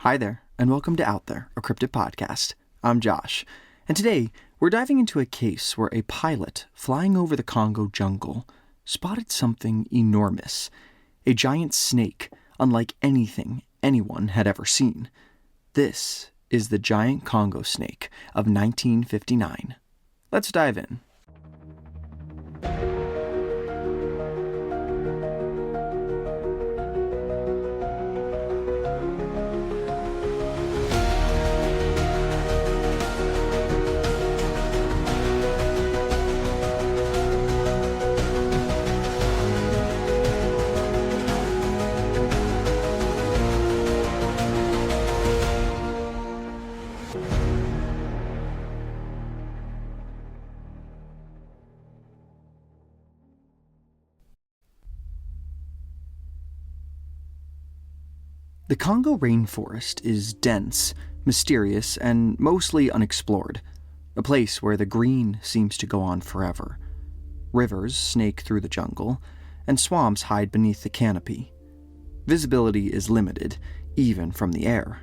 Hi there, and welcome to Out There, a Cryptid podcast. I'm Josh, and today we're diving into a case where a pilot flying over the Congo jungle spotted something enormous, a giant snake unlike anything anyone had ever seen. This is the giant Congo snake of 1959. Let's dive in. The Congo rainforest is dense, mysterious, and mostly unexplored, a place where the green seems to go on forever. Rivers snake through the jungle, and swamps hide beneath the canopy. Visibility is limited, even from the air.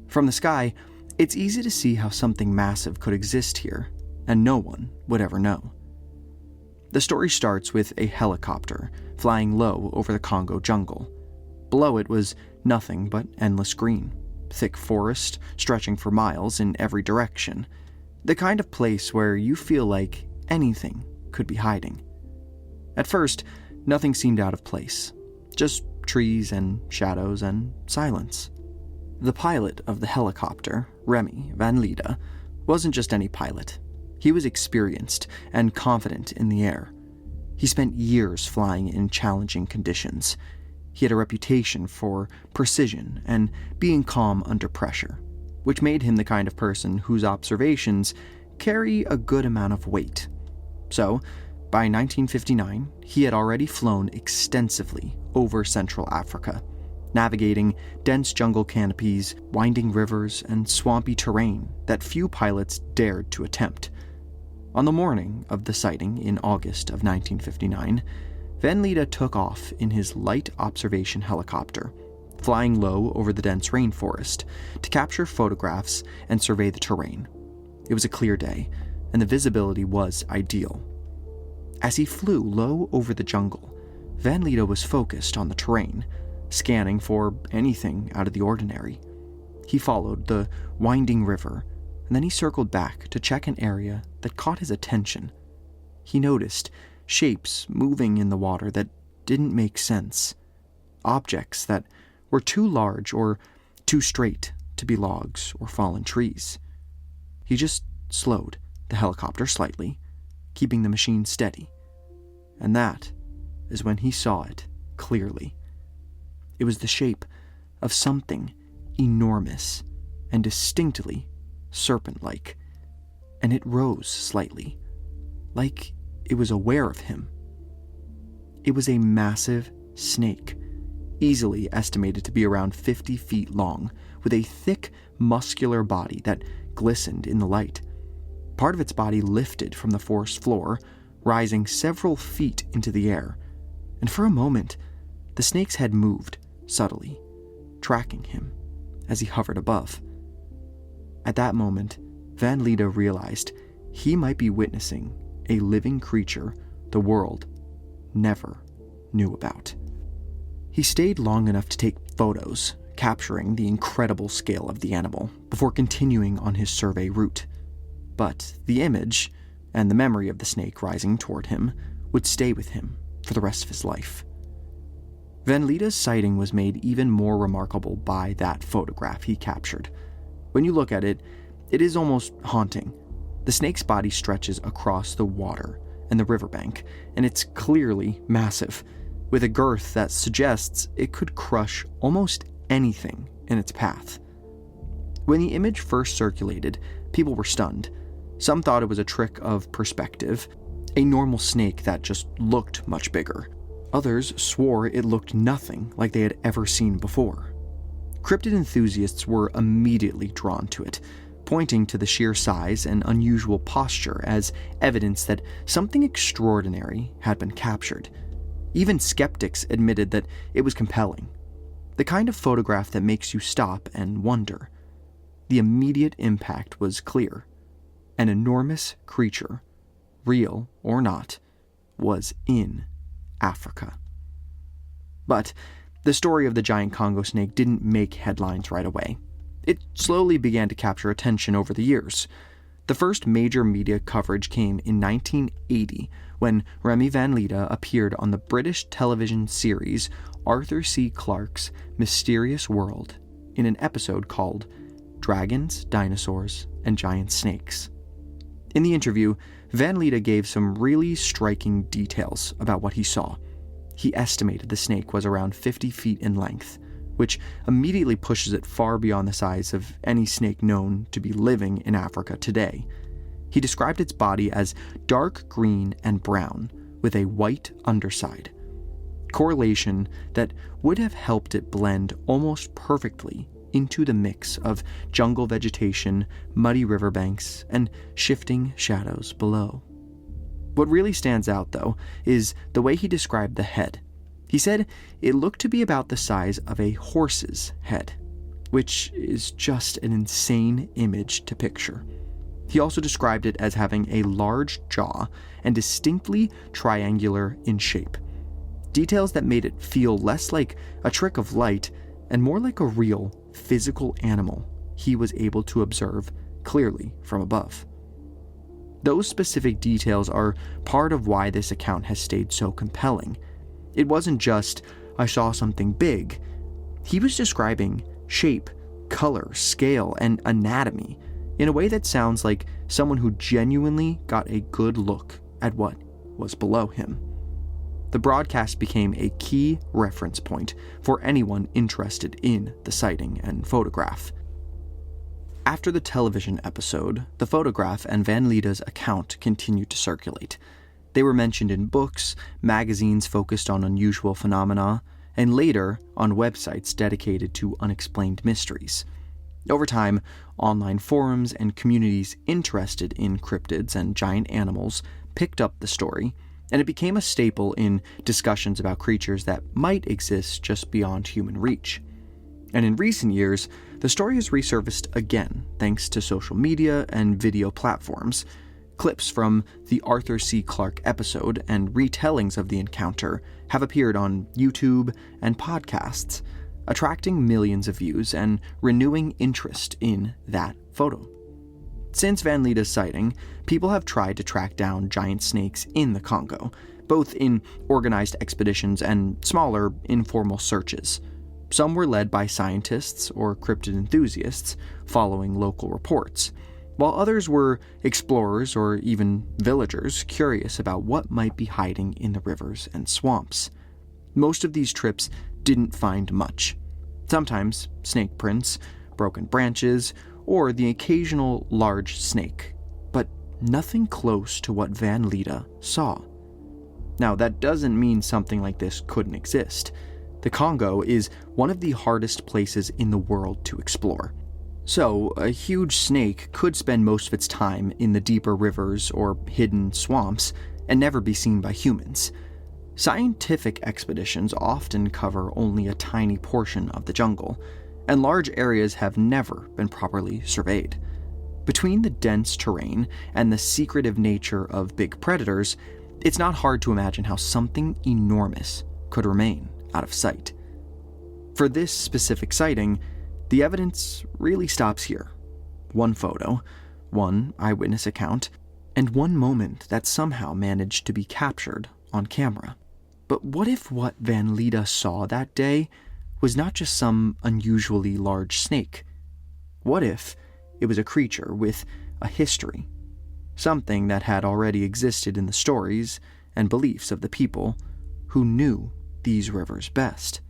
From the sky, it's easy to see how something massive could exist here, and no one would ever know. The story starts with a helicopter flying low over the Congo jungle. Below it was nothing but endless green, thick forest stretching for miles in every direction, the kind of place where you feel like anything could be hiding. At first, nothing seemed out of place, just trees and shadows and silence. The pilot of the helicopter, Remy Van Lida, wasn't just any pilot. He was experienced and confident in the air. He spent years flying in challenging conditions. He had a reputation for precision and being calm under pressure, which made him the kind of person whose observations carry a good amount of weight. So, by 1959, he had already flown extensively over Central Africa, navigating dense jungle canopies, winding rivers, and swampy terrain that few pilots dared to attempt. On the morning of the sighting in August of 1959, Van Lida took off in his light observation helicopter, flying low over the dense rainforest to capture photographs and survey the terrain. It was a clear day, and the visibility was ideal. As he flew low over the jungle, Van Lida was focused on the terrain, scanning for anything out of the ordinary. He followed the winding river, and then he circled back to check an area that caught his attention. He noticed shapes moving in the water that didn't make sense. Objects that were too large or too straight to be logs or fallen trees. He just slowed the helicopter slightly, keeping the machine steady. And that is when he saw it clearly. It was the shape of something enormous and distinctly serpent-like, and it rose slightly, like it was aware of him. It was a massive snake, easily estimated to be around 50 feet long, with a thick, muscular body that glistened in the light. Part of its body lifted from the forest floor, rising several feet into the air, and for a moment, the snake's head moved subtly, tracking him as he hovered above. At that moment, Van Lida realized he might be witnessing a living creature the world never knew about. He stayed long enough to take photos, capturing the incredible scale of the animal, before continuing on his survey route. But the image, and the memory of the snake rising toward him, would stay with him for the rest of his life. Van Lida's sighting was made even more remarkable by that photograph he captured. When you look at it, it is almost haunting. The snake's body stretches across the water and the riverbank, and it's clearly massive, with a girth that suggests it could crush almost anything in its path. When the image first circulated, people were stunned. Some thought it was a trick of perspective, a normal snake that just looked much bigger. Others swore it looked nothing like they had ever seen before. Cryptid enthusiasts were immediately drawn to it, pointing to the sheer size and unusual posture as evidence that something extraordinary had been captured. Even skeptics admitted that it was compelling. The kind of photograph that makes you stop and wonder. The immediate impact was clear. An enormous creature, real or not, was in Africa. But the story of the giant Congo snake didn't make headlines right away. It slowly began to capture attention over the years. The first major media coverage came in 1980 when Remy Van Leda appeared on the British television series Arthur C. Clarke's Mysterious World in an episode called Dragons, Dinosaurs, and Giant Snakes. In the interview, Van Leda gave some really striking details about what he saw. He estimated the snake was around 50 feet in length, which immediately pushes it far beyond the size of any snake known to be living in Africa today. He described its body as dark green and brown, with a white underside. Correlation that would have helped it blend almost perfectly into the mix of jungle vegetation, muddy riverbanks, and shifting shadows below. What really stands out, though, is the way he described the head. He said it looked to be about the size of a horse's head, which is just an insane image to picture. He also described it as having a large jaw and distinctly triangular in shape. Details that made it feel less like a trick of light and more like a real, physical animal he was able to observe clearly from above. Those specific details are part of why this account has stayed so compelling. It wasn't just, I saw something big. He was describing shape, color, scale, and anatomy in a way that sounds like someone who genuinely got a good look at what was below him. The broadcast became a key reference point for anyone interested in the sighting and photograph. After the television episode, the photograph and Van Leda's account continued to circulate. They were mentioned in books, magazines focused on unusual phenomena, and later on websites dedicated to unexplained mysteries. Over time, online forums and communities interested in cryptids and giant animals picked up the story, and it became a staple in discussions about creatures that might exist just beyond human reach. And in recent years, the story has resurfaced again thanks to social media and video platforms. Clips from the Arthur C. Clarke episode and retellings of the encounter have appeared on YouTube and podcasts, attracting millions of views and renewing interest in that photo. Since Van Leda's sighting, people have tried to track down giant snakes in the Congo, both in organized expeditions and smaller, informal searches. Some were led by scientists or cryptid enthusiasts, following local reports, while others were explorers or even villagers curious about what might be hiding in the rivers and swamps. Most of these trips didn't find much. Sometimes snake prints, broken branches, or the occasional large snake, but nothing close to what Van Leda saw. Now, that doesn't mean something like this couldn't exist. The Congo is one of the hardest places in the world to explore. So, a huge snake could spend most of its time in the deeper rivers or hidden swamps and never be seen by humans. Scientific expeditions often cover only a tiny portion of the jungle, and large areas have never been properly surveyed. Between the dense terrain and the secretive nature of big predators, it's not hard to imagine how something enormous could remain out of sight. For this specific sighting, the evidence really stops here. One photo, one eyewitness account, and one moment that somehow managed to be captured on camera. But what if what Van Leda saw that day was not just some unusually large snake? What if it was a creature with a history? Something that had already existed in the stories and beliefs of the people who knew these rivers best.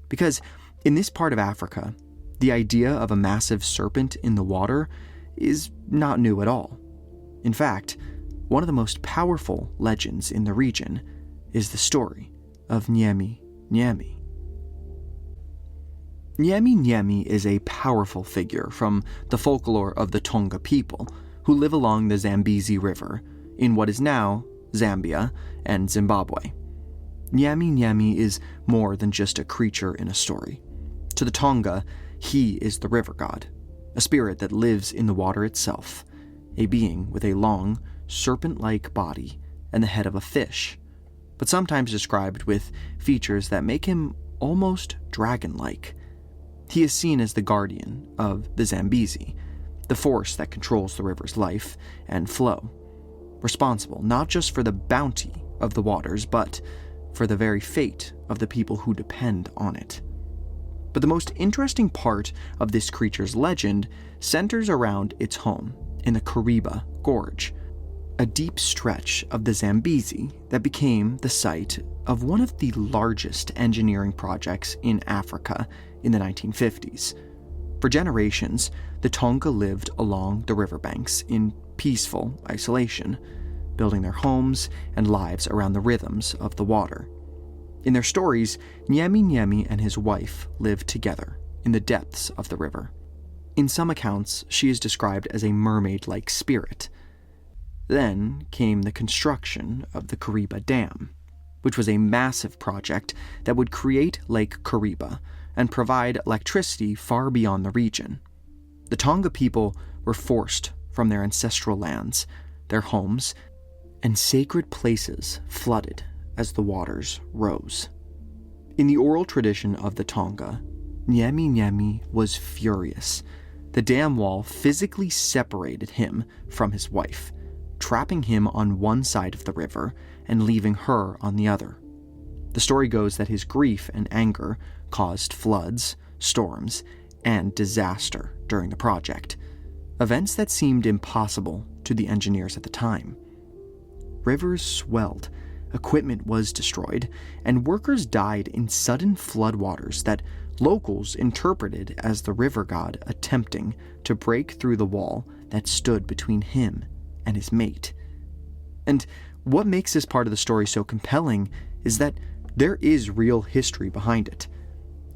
Because in this part of Africa, the idea of a massive serpent in the water is not new at all. In fact, one of the most powerful legends in the region is the story of Nyami Nyami. Nyami Nyami is a powerful figure from the folklore of the Tonga people who live along the Zambezi River in what is now Zambia and Zimbabwe. Nyami Nyami is more than just a creature in a story. To the Tonga, he is the river god, a spirit that lives in the water itself, a being with a long, serpent-like body and the head of a fish, but sometimes described with features that make him almost dragon-like. He is seen as the guardian of the Zambezi, the force that controls the river's life and flow, responsible not just for the bounty of the waters, but for the very fate of the people who depend on it. But the most interesting part of this creature's legend centers around its home in the Kariba Gorge, a deep stretch of the Zambezi that became the site of one of the largest engineering projects in Africa in the 1950s. For generations, the Tonga lived along the riverbanks in peaceful isolation, building their homes and lives around the rhythms of the water. In their stories, Nyami Nyami and his wife lived together in the depths of the river. In some accounts, she is described as a mermaid-like spirit. Then came the construction of the Kariba Dam, which was a massive project that would create Lake Kariba and provide electricity far beyond the region. The Tonga people were forced from their ancestral lands, their homes, and sacred places flooded as the waters rose. In the oral tradition of the Tonga, Nyami Nyami was furious. The dam wall physically separated him from his wife, trapping him on one side of the river and leaving her on the other. The story goes that his grief and anger caused floods, storms, and disaster during the project, events that seemed impossible to the engineers at the time. Rivers swelled, equipment was destroyed, and workers died in sudden floodwaters that locals interpreted as the river god attempting to break through the wall that stood between him and his mate. And what makes this part of the story so compelling is that there is real history behind it.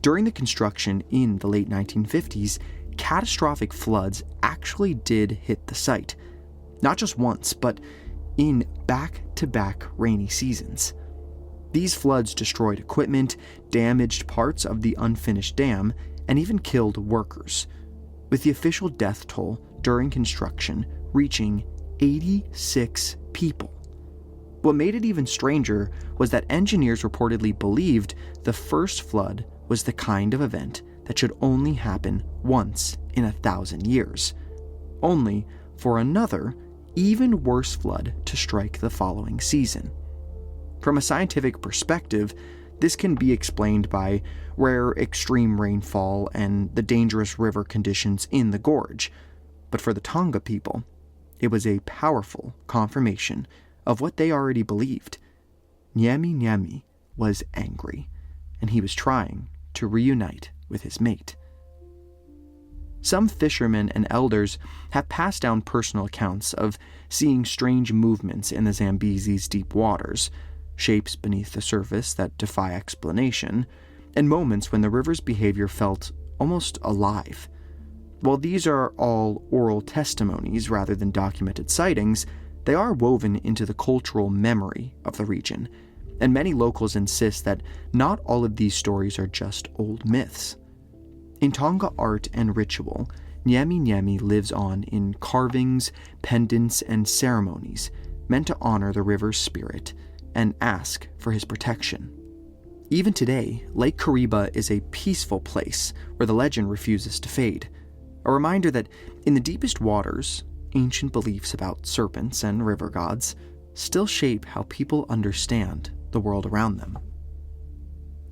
During the construction in the late 1950s, catastrophic floods actually did hit the site. Not just once, but in back-to-back rainy seasons. These floods destroyed equipment, damaged parts of the unfinished dam, and even killed workers, with the official death toll during construction reaching 86 people. What made it even stranger was that engineers reportedly believed the first flood was the kind of event that should only happen once in 1,000 years, only for another, even worse flood to strike the following season. From a scientific perspective, this can be explained by rare extreme rainfall and the dangerous river conditions in the gorge, but for the Tonga people, it was a powerful confirmation of what they already believed. Nyami Nyami was angry, and he was trying to reunite with his mate. Some fishermen and elders have passed down personal accounts of seeing strange movements in the Zambezi's deep waters, shapes beneath the surface that defy explanation, and moments when the river's behavior felt almost alive. While these are all oral testimonies rather than documented sightings, they are woven into the cultural memory of the region, and many locals insist that not all of these stories are just old myths. In Tonga art and ritual, Nyami Nyami lives on in carvings, pendants, and ceremonies meant to honor the river's spirit and ask for his protection. Even today, Lake Kariba is a peaceful place where the legend refuses to fade, a reminder that in the deepest waters, ancient beliefs about serpents and river gods still shape how people understand the world around them.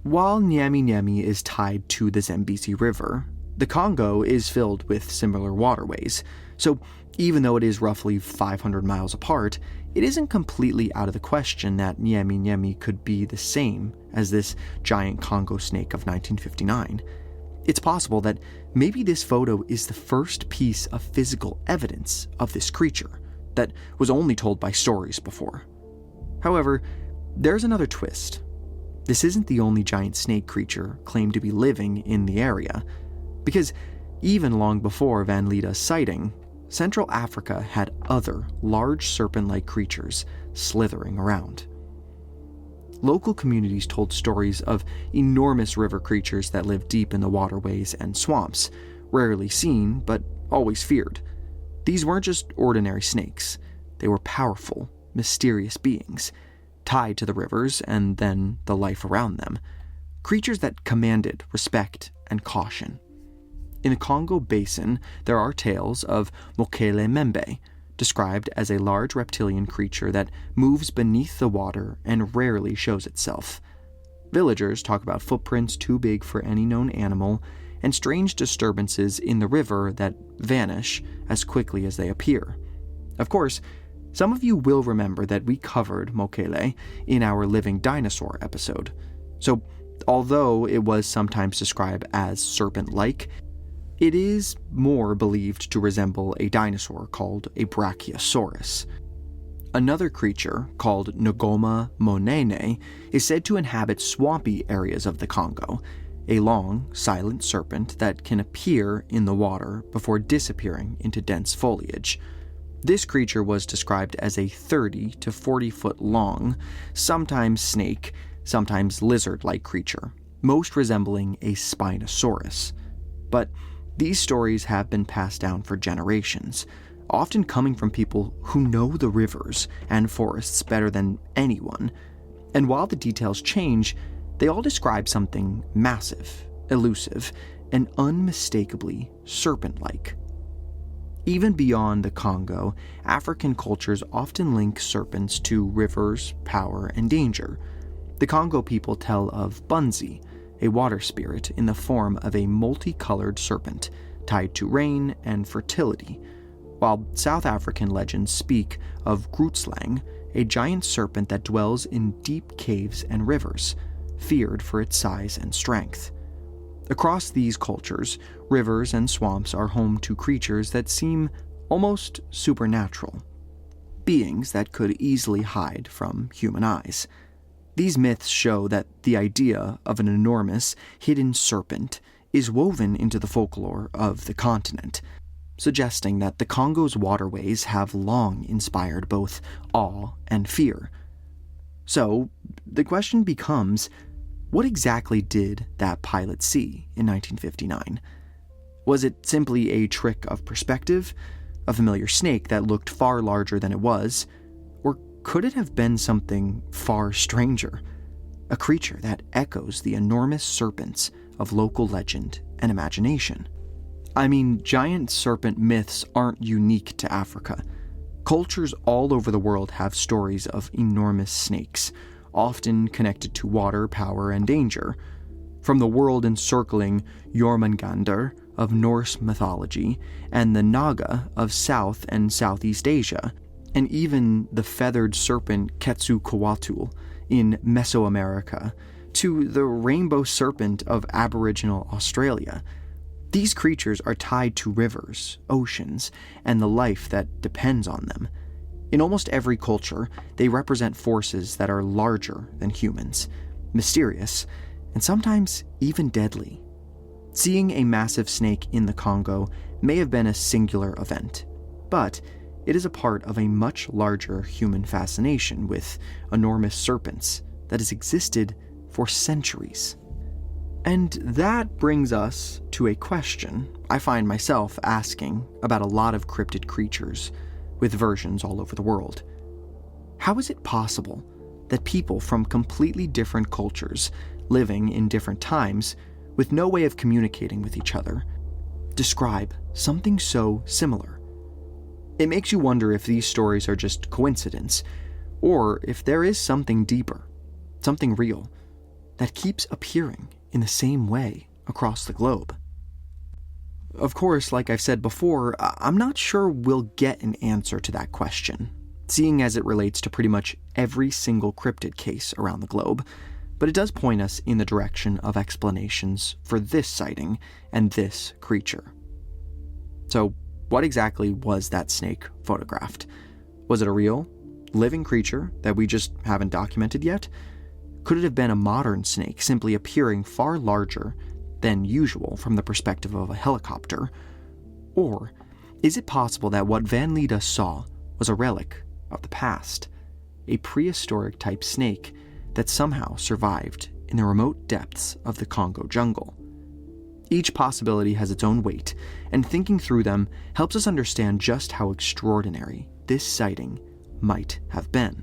While Nyami Nyami is tied to the Zambezi River, the Congo is filled with similar waterways, so even though it is roughly 500 miles apart, it isn't completely out of the question that Nyami Nyami could be the same as this giant Congo snake of 1959. It's possible that maybe this photo is the first piece of physical evidence of this creature that was only told by stories before. However, there's another twist. This isn't the only giant snake creature claimed to be living in the area, because even long before Van Lieda's sighting, Central Africa had other large serpent-like creatures slithering around. local communities told stories of enormous river creatures that lived deep in the waterways and swamps, rarely seen but always feared. These weren't just ordinary snakes. They were powerful, mysterious beings, tied to the rivers and then the life around them. Creatures that commanded respect and caution. In the Congo basin, there are tales of Mokele Membe, described as a large reptilian creature that moves beneath the water and rarely shows itself. Villagers talk about footprints too big for any known animal and strange disturbances in the river that vanish as quickly as they appear. Of course, some of you will remember that we covered Mokele in our Living Dinosaur episode. So, although it was sometimes described as serpent-like, it is more believed to resemble a dinosaur called a Brachiosaurus. Another creature, called Ngoma Monene, is said to inhabit swampy areas of the Congo, a long, silent serpent that can appear in the water before disappearing into dense foliage. This creature was described as a 30 to 40 foot long, sometimes snake, sometimes lizard-like creature, most resembling a Spinosaurus. But these stories have been passed down for generations, often coming from people who know the rivers and forests better than anyone. And while the details change, they all describe something massive, elusive, and unmistakably serpent-like. Even beyond the Congo, African cultures often link serpents to rivers, power, and danger. The Congo people tell of Bunzi, a water spirit in the form of a multicolored serpent tied to rain and fertility, while South African legends speak of Grootslang, a giant serpent that dwells in deep caves and rivers, feared for its size and strength. Across these cultures, rivers and swamps are home to creatures that seem almost supernatural, beings that could easily hide from human eyes. These myths show that the idea of an enormous, hidden serpent is woven into the folklore of the continent, suggesting that the Congo's waterways have long inspired both awe and fear. So, the question becomes, what exactly did that pilot see in 1959? Was it simply a trick of perspective, a familiar snake that looked far larger than it was, or could it have been something far stranger? A creature that echoes the enormous serpents of local legend and imagination. I mean, giant serpent myths aren't unique to Africa. Cultures all over the world have stories of enormous snakes, often connected to water, power, and danger. From the world-encircling Jormungandr of Norse mythology, and the Naga of South and Southeast Asia, and even the feathered serpent Quetzalcoatl in Mesoamerica, to the rainbow serpent of Aboriginal Australia. These creatures are tied to rivers, oceans, and the life that depends on them. In almost every culture, they represent forces that are larger than humans, mysterious, and sometimes even deadly. Seeing a massive snake in the Congo may have been a singular event, but it is a part of a much larger human fascination with enormous serpents that has existed for centuries. And that brings us to a question I find myself asking about a lot of cryptid creatures, with versions all over the world. How is it possible that people from completely different cultures, living in different times, with no way of communicating with each other, describe something so similar? It makes you wonder if these stories are just coincidence, or if there is something deeper, something real, that keeps appearing in the same way across the globe. Of course, like I've said before, I'm not sure we'll get an answer to that question, seeing as it relates to pretty much every single cryptid case around the globe, but it does point us in the direction of explanations for this sighting and this creature. So, what exactly was that snake photographed? Was it a real, living creature that we just haven't documented yet? Could it have been a modern snake simply appearing far larger than usual from the perspective of a helicopter? Or is it possible that what Van Leda saw was a relic of the past, a prehistoric type snake that somehow survived in the remote depths of the Congo jungle. Each possibility has its own weight, and thinking through them helps us understand just how extraordinary this sighting might have been.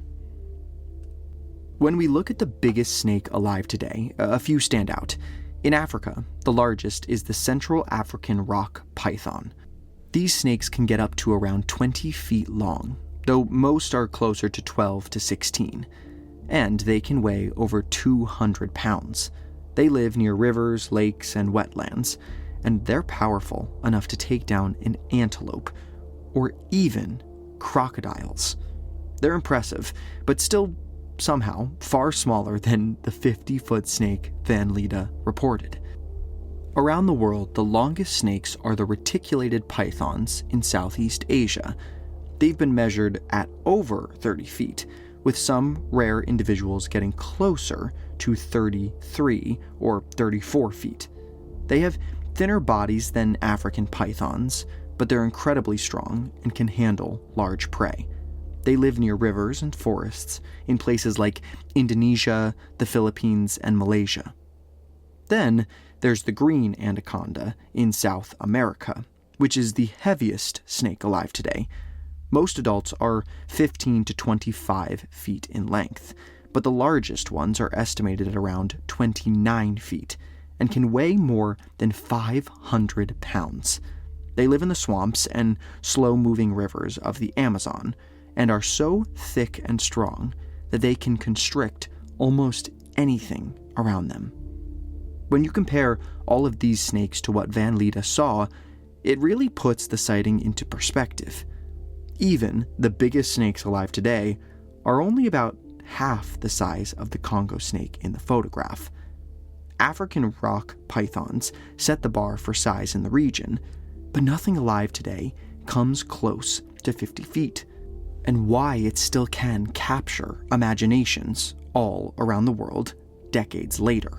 When we look at the biggest snake alive today, a few stand out. In Africa, the largest is the Central African rock python. These snakes can get up to around 20 feet long, though most are closer to 12 to 16, and they can weigh over 200 pounds. They live near rivers, lakes, and wetlands, and they're powerful enough to take down an antelope, or even crocodiles. They're impressive, but still somehow far smaller than the 50-foot snake Van Lida reported. Around the world, the longest snakes are the reticulated pythons in Southeast Asia. They've been measured at over 30 feet, with some rare individuals getting closer to 33 or 34 feet. They have thinner bodies than African pythons, but they're incredibly strong and can handle large prey. They live near rivers and forests in places like Indonesia, the Philippines, and Malaysia. Then there's the green anaconda in South America, which is the heaviest snake alive today. Most adults are 15 to 25 feet in length, but the largest ones are estimated at around 29 feet and can weigh more than 500 pounds. They live in the swamps and slow-moving rivers of the Amazon and are so thick and strong that they can constrict almost anything around them. When you compare all of these snakes to what Van Lida saw, it really puts the sighting into perspective. Even the biggest snakes alive today are only about half the size of the Congo snake in the photograph. African rock pythons set the bar for size in the region, but nothing alive today comes close to 50 feet, and why it still can capture imaginations all around the world decades later.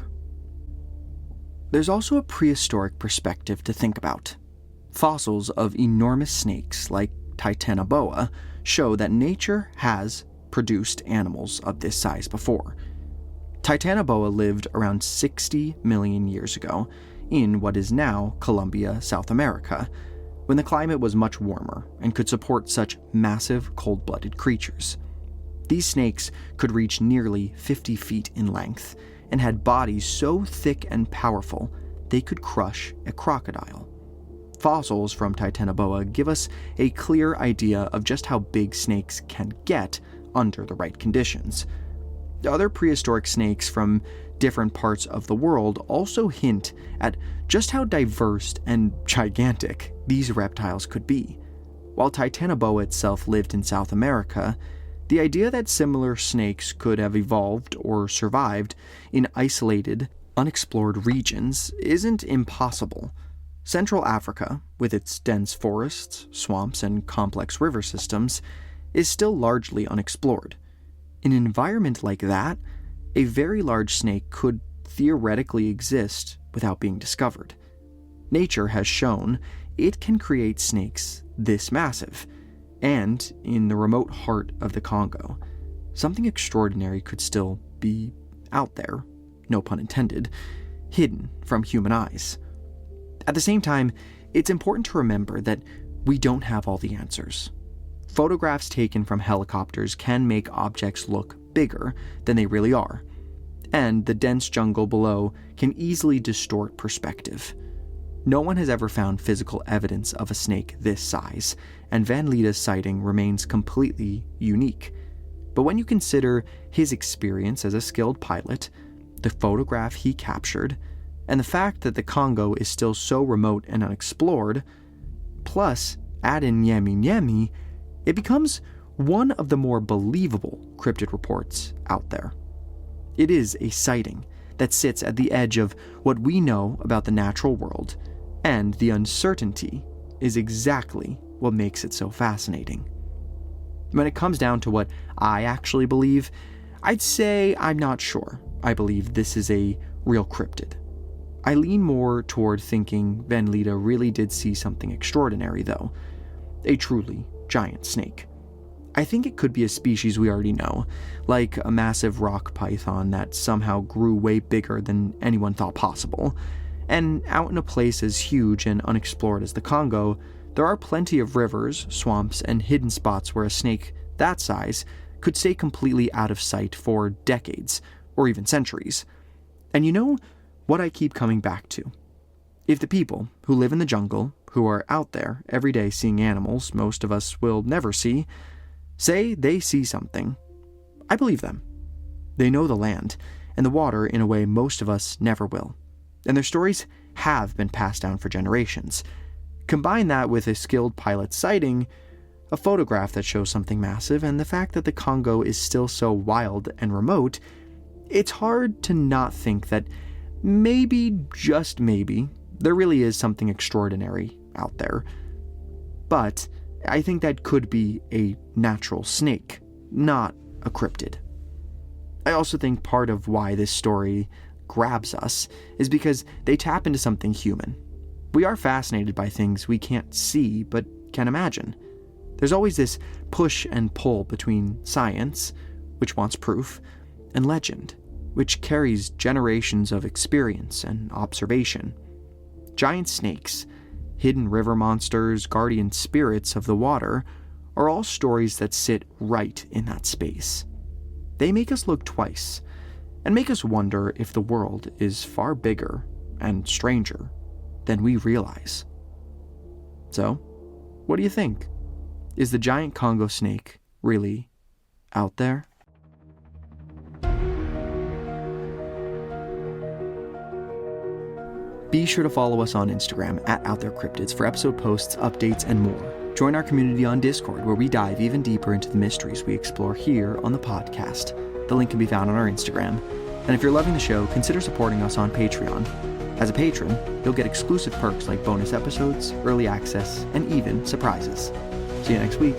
There's also a prehistoric perspective to think about. Fossils of enormous snakes like Titanoboa show that nature has produced animals of this size before. Titanoboa lived around 60 million years ago in what is now Colombia, South America, when the climate was much warmer and could support such massive cold-blooded creatures. These snakes could reach nearly 50 feet in length and had bodies so thick and powerful they could crush a crocodile. Fossils from Titanoboa give us a clear idea of just how big snakes can get under the right conditions. Other prehistoric snakes from different parts of the world also hint at just how diverse and gigantic these reptiles could be. While Titanoboa itself lived in South America, the idea that similar snakes could have evolved or survived in isolated, unexplored regions isn't impossible. Central Africa, with its dense forests, swamps, and complex river systems, is still largely unexplored. In an environment like that, a very large snake could theoretically exist without being discovered. Nature has shown it can create snakes this massive, and in the remote heart of the Congo, something extraordinary could still be out there, no pun intended, hidden from human eyes. At the same time, it's important to remember that we don't have all the answers. Photographs taken from helicopters can make objects look bigger than they really are, and the dense jungle below can easily distort perspective. No one has ever found physical evidence of a snake this size, and Van Lida's sighting remains completely unique. But when you consider his experience as a skilled pilot, the photograph he captured, and the fact that the Congo is still so remote and unexplored, plus add in Nyami Nyami, it becomes one of the more believable cryptid reports out there. It is a sighting that sits at the edge of what we know about the natural world, and the uncertainty is exactly what makes it so fascinating. When it comes down to what I actually believe, I'd say I'm not sure I believe this is a real cryptid. I lean more toward thinking Van Lida really did see something extraordinary though, a truly giant snake. I think it could be a species we already know, like a massive rock python that somehow grew way bigger than anyone thought possible. And out in a place as huge and unexplored as the Congo, there are plenty of rivers, swamps, and hidden spots where a snake that size could stay completely out of sight for decades, or even centuries. And you know what I keep coming back to? If the people who live in the jungle, who are out there every day seeing animals most of us will never see, say they see something, I believe them. They know the land and the water in a way most of us never will. And their stories have been passed down for generations. Combine that with a skilled pilot's sighting, a photograph that shows something massive, and the fact that the Congo is still so wild and remote, it's hard to not think that maybe, just maybe, there really is something extraordinary out there. But I think that could be a natural snake, not a cryptid. I also think part of why this story grabs us is because they tap into something human. We are fascinated by things we can't see but can imagine. There's always this push and pull between science, which wants proof, and legend, which carries generations of experience and observation. Giant snakes, hidden river monsters, guardian spirits of the water are all stories that sit right in that space. They make us look twice, and make us wonder if the world is far bigger and stranger than we realize. So, what do you think? Is the giant Congo snake really out there? Be sure to follow us on Instagram at OutThereCryptids for episode posts, updates, and more. Join our community on Discord where we dive even deeper into the mysteries we explore here on the podcast. The link can be found on our Instagram. And if you're loving the show, consider supporting us on Patreon. As a patron, you'll get exclusive perks like bonus episodes, early access, and even surprises. See you next week.